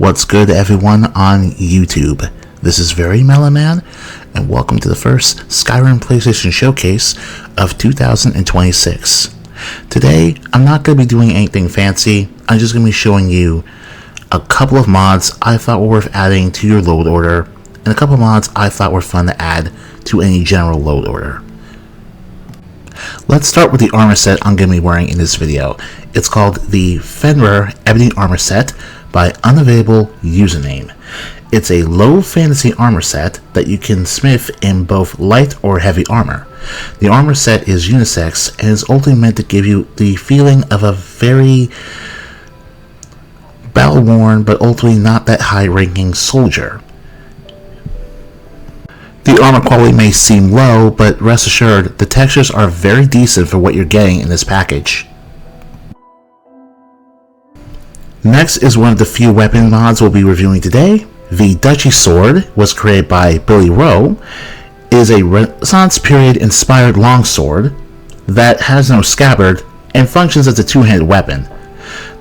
What's good, everyone on YouTube? This is Very Mellow Man, and welcome to the first Skyrim PlayStation Showcase of 2026. Today, I'm not going to be doing anything fancy. I'm just going to be showing you a couple of mods I thought were worth adding to your load order, and a couple of mods I thought were fun to add to any general load order. Let's start with the armor set I'm going to be wearing in this video. It's called the Fenrir Ebony armor set by unavailable username. It's a low fantasy armor set that you can smith in both light or heavy armor. The armor set is unisex and is ultimately meant to give you the feeling of a very battle-worn but ultimately not that high-ranking soldier. The armor quality may seem low, but rest assured, the textures are very decent for what you're getting in this package. Next is one of the few weapon mods we'll be reviewing today. The Duchy Sword was created by Billy Rowe. It is a Renaissance period inspired longsword that has no scabbard and functions as a two-handed weapon.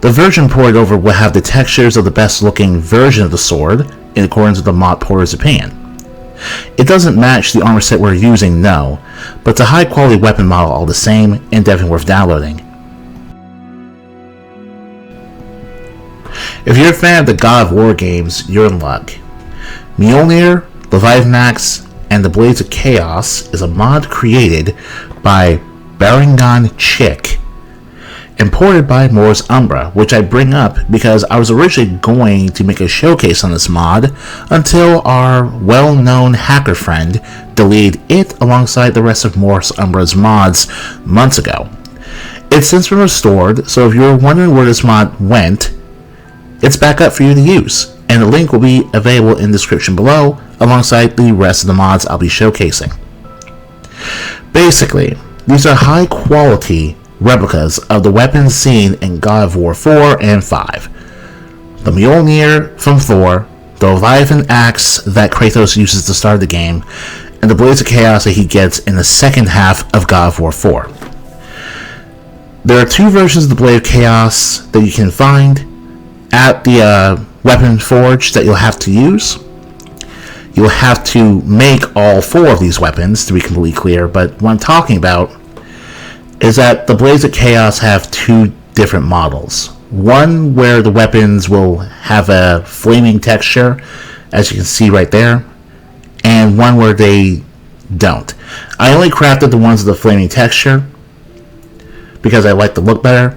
The version ported over will have the textures of the best looking version of the sword in accordance with the mod porter's opinion. It doesn't match the armor set we're using, no, but it's a high quality weapon model all the same and definitely worth downloading. If you're a fan of the God of War games, you're in luck. Mjolnir-Leviathan and the Blades of Chaos is a mod created by Barangon Chick, imported by Moore's Umbra, which I bring up because I was originally going to make a showcase on this mod until our well-known hacker friend deleted it alongside the rest of Moore's Umbra's mods months ago. It's since been restored, so if you're wondering where this mod went, it's back up for you to use, and the link will be available in the description below alongside the rest of the mods I'll be showcasing. Basically, these are high quality replicas of the weapons seen in God of War 4 and 5. The Mjolnir from Thor, the Leviathan axe that Kratos uses to start the game, and the Blades of Chaos that he gets in the second half of God of War 4. There are two versions of the Blade of Chaos that you can find at the weapon forge that you'll have to use. You'll have to make all four of these weapons to be completely clear, but what I'm talking about is that the Blades of Chaos have two different models. One where the weapons will have a flaming texture, as you can see right there, and one where they don't. I only crafted the ones with the flaming texture because I like the look better.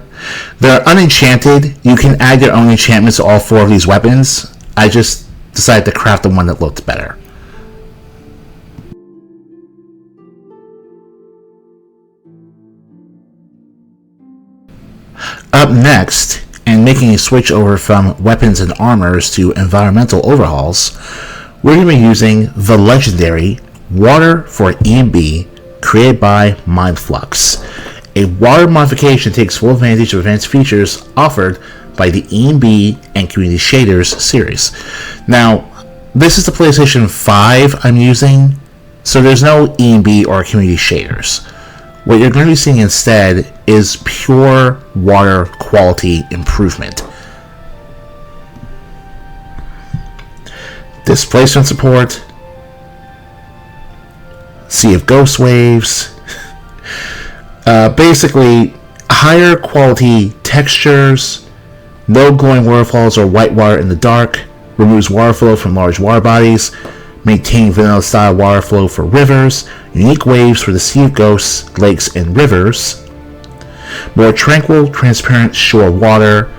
They're unenchanted. You can add your own enchantments to all four of these weapons. I just decided to craft the one that looked better. Up next, and making a switch over from weapons and armors to environmental overhauls, we're going to be using the legendary Water for EMB created by Mindflux. A water modification takes full advantage of advanced features offered by the EMB and Community Shaders series. Now, this is the PlayStation 5 I'm using, so there's no EMB or Community Shaders. What you're going to be seeing instead is pure water quality improvement. Displacement support, Sea of Ghost Waves, basically higher quality textures, no glowing waterfalls or white water in the dark, removes water flow from large water bodies, maintain vanilla style water flow for rivers, unique waves for the Sea of Ghosts, lakes, and rivers, more tranquil, transparent shore water,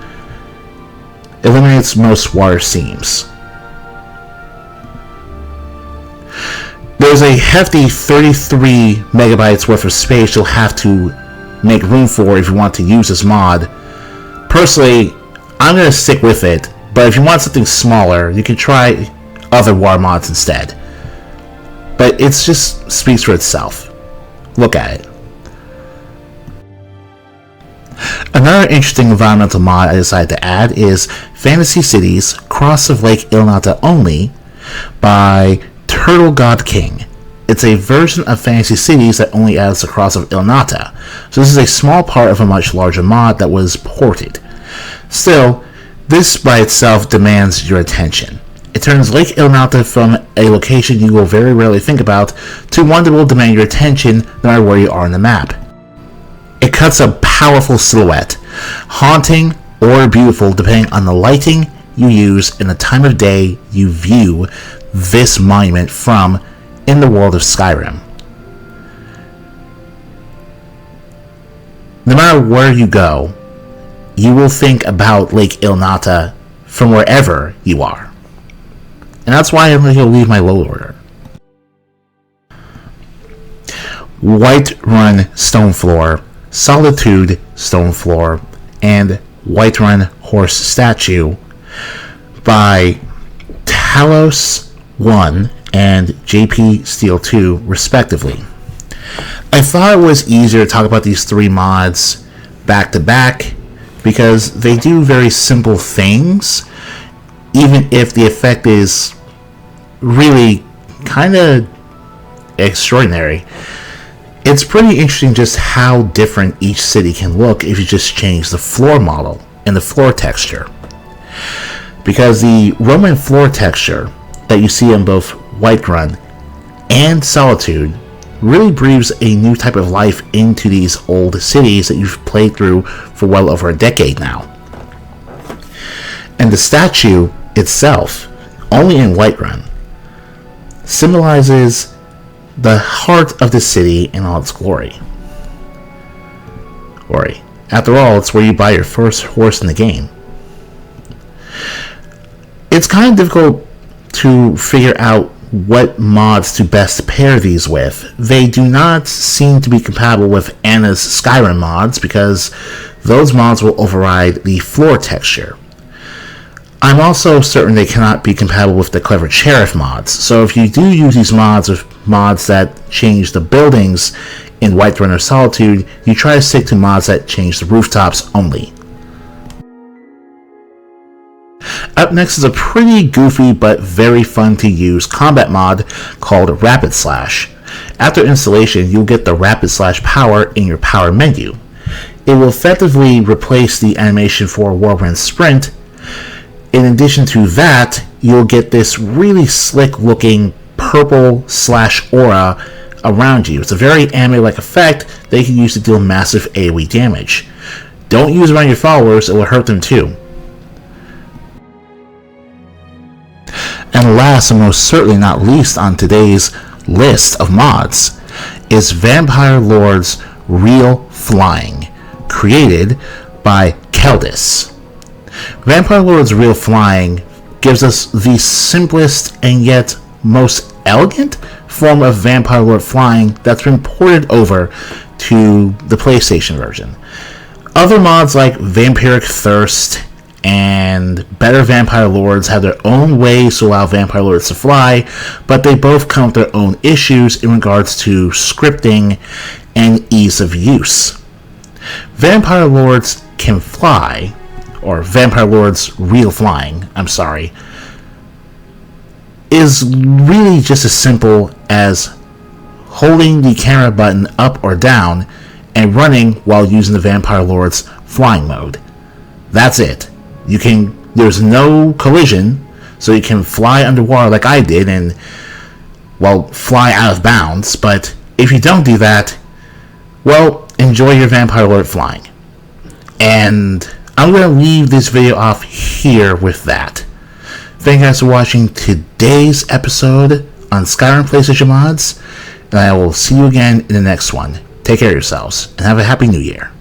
eliminates most water seams. There's a hefty 33 megabytes worth of space you'll have to make room for if you want to use this mod. Personally, I'm going to stick with it, but if you want something smaller, you can try other water mods instead. But it just speaks for itself. Look at it. Another interesting environmental mod I decided to add is Fantasy Cities Cross of Lake Ilinalta Only by Turtle God King. It's a version of Fantasy Cities that only adds the Cross of Ilinalta, so this is a small part of a much larger mod that was ported. Still, This by itself demands your attention. It turns Lake Ilinalta from a location you will very rarely think about to one that will demand your attention no matter where you are on the map. It cuts a powerful silhouette, haunting or beautiful depending on the lighting you use and the time of day you view this monument from in the world of Skyrim. No matter where you go, you will think about Lake Ilinalta from wherever you are. And that's why I'm going to leave my low order. Whiterun Stonefloor, Solitude Stonefloor, and Whiterun Horse Statue by Talos 1 and JP Steel 2 respectively. I thought it was easier to talk about these three mods back to back because they do very simple things, even if the effect is really kind of extraordinary. It's pretty interesting just how different each city can look if you just change the floor model and the floor texture. Because the Roman floor texture that you see on both Whiterun and Solitude really breathes a new type of life into these old cities that you've played through for well over a decade now. And the statue itself, only in Whiterun, symbolizes the heart of the city in all its glory. After all, it's where you buy your first horse in the game. It's kind of difficult to figure out what mods to best pair these with. They do not seem to be compatible with Anna's Skyrim mods because those mods will override the floor texture. I'm also certain they cannot be compatible with the Clever Sheriff mods, so if you do use these mods with mods that change the buildings in Whiterun or Solitude, you try to stick to mods that change the rooftops only. Up next is a pretty goofy but very fun to use combat mod called Rapid Slash. After installation, you'll get the Rapid Slash power in your power menu. It will effectively replace the animation for Whirlwind Sprint. In addition to that, you'll get this really slick looking purple slash aura around you. It's a very anime-like effect that you can use to deal massive AoE damage. Don't use it around your followers, it will hurt them too. And last and most certainly not least on today's list of mods is Vampire Lord's Real Flying, created by Keldis. Vampire Lord's Real Flying gives us the simplest and yet most elegant form of Vampire Lord flying that's been ported over to the PlayStation version. Other mods like Vampiric Thirst and Better Vampire Lords have their own ways to allow Vampire Lords to fly, but they both come with their own issues in regards to scripting and ease of use. Vampire Lords can fly, or Vampire Lord's Real Flying, is really just as simple as holding the camera button up or down and running while using the Vampire Lord's flying mode. That's it. There's no collision, so you can fly underwater like I did and, fly out of bounds, but if you don't do that, enjoy your Vampire Lord flying. And I'm going to leave this video off here with that. Thank you guys for watching today's episode on Skyrim PlayStation Mods, and I will see you again in the next one. Take care of yourselves, and have a Happy New Year.